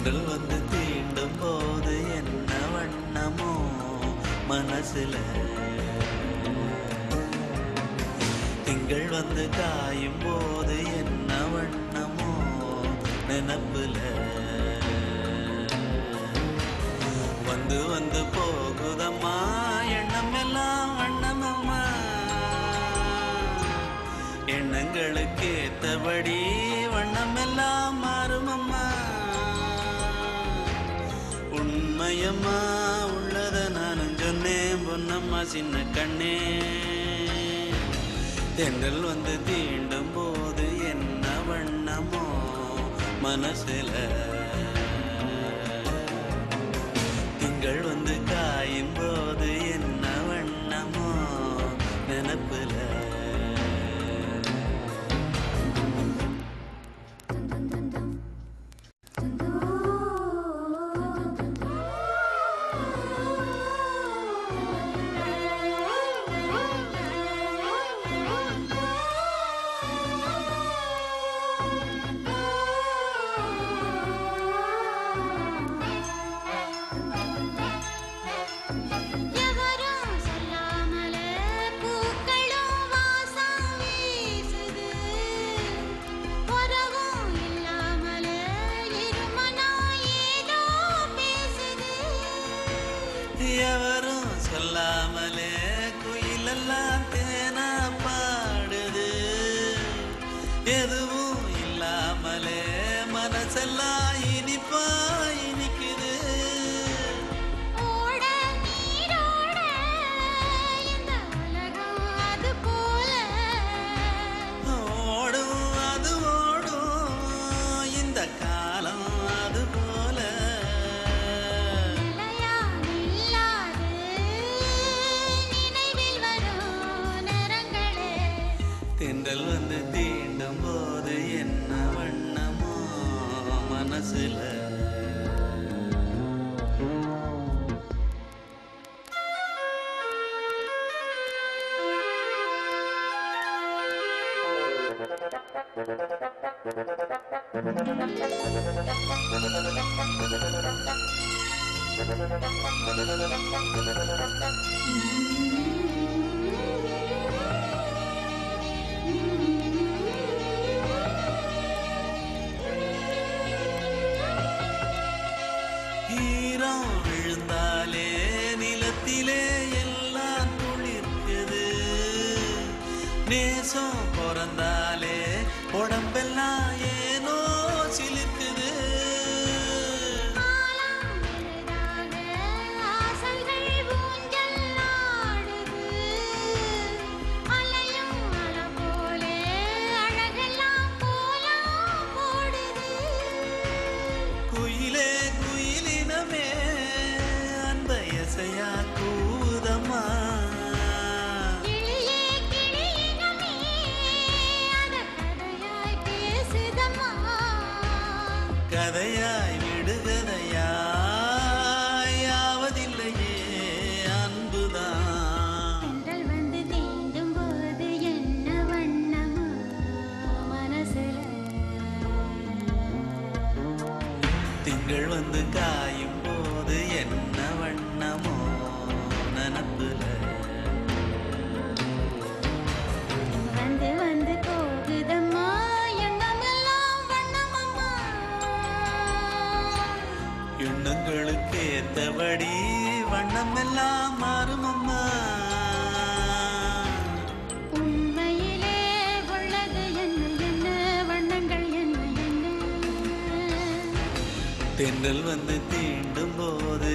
தென்றல் வந்து தீண்டும் போது என்ன வண்ணமோ மனசுல, திங்கள் வந்து காயும் போது என்ன வண்ணமோ நினப்புல, வந்து வந்து போகுதம்மா எண்ணம் எல்லாம் வண்ணமம்மா, எண்ணங்களுக்கு ஏத்தபடி வண்ணம் எல்லாம் மாறுமம்மா. உண்மையம்மா உள்ளத நானும் சொன்னேன் பொன்னம்மா சின்ன கண்ணே, தென்றல் வந்து தீண்டும் போது என்ன வண்ணமோ மனசுல, திங்கள் வந்து காயும் போது என்ன வண்ணமோ நினப்புல. எவரும் சொல்லாமலே குயிலெல்லாம் தேனா பாடுது, எதுவும் இல்லாமலே மனசெல்லாம் இனிப்பா இனிக்குது. ஓடும் அது ஓடும் இந்த காலம் அது போல, தென்றல் வந்து தீண்டும் போது என்ன வண்ணமோ மனசுல. ஈரம் விழுந்தாலே நிலத்திலே எல்லாம் குளிர்க்குது, நேசம் பிறந்தாலே உடம்பெல்லாம் ஏனோ சிலிர்க்குது. குயிலே குயிலினமே அந்த இசையா கூதம்மா, கதையாய் விடுகதையாய் ஆவதில்லையே அன்புதான். தென்றல் வந்து தீண்டும் போது என்ன வண்ணமோ மனசுல, திங்கள் வந்து காயும் போது என்ன வண்ணமோ நினப்புல, வந்து வந்து போகுதம்மா எண்ணமெல்லாம் வண்ணமம்மா, எண்ணங்களுக்கு ஏத்தபடி வண்ணம் எல்லாம் மாறுமம்மா. உண்மையிலே உள்ளது என்ன என்ன வண்ணங்கள் என்ன என்ன, தென்றல் வந்து தீண்டும் போது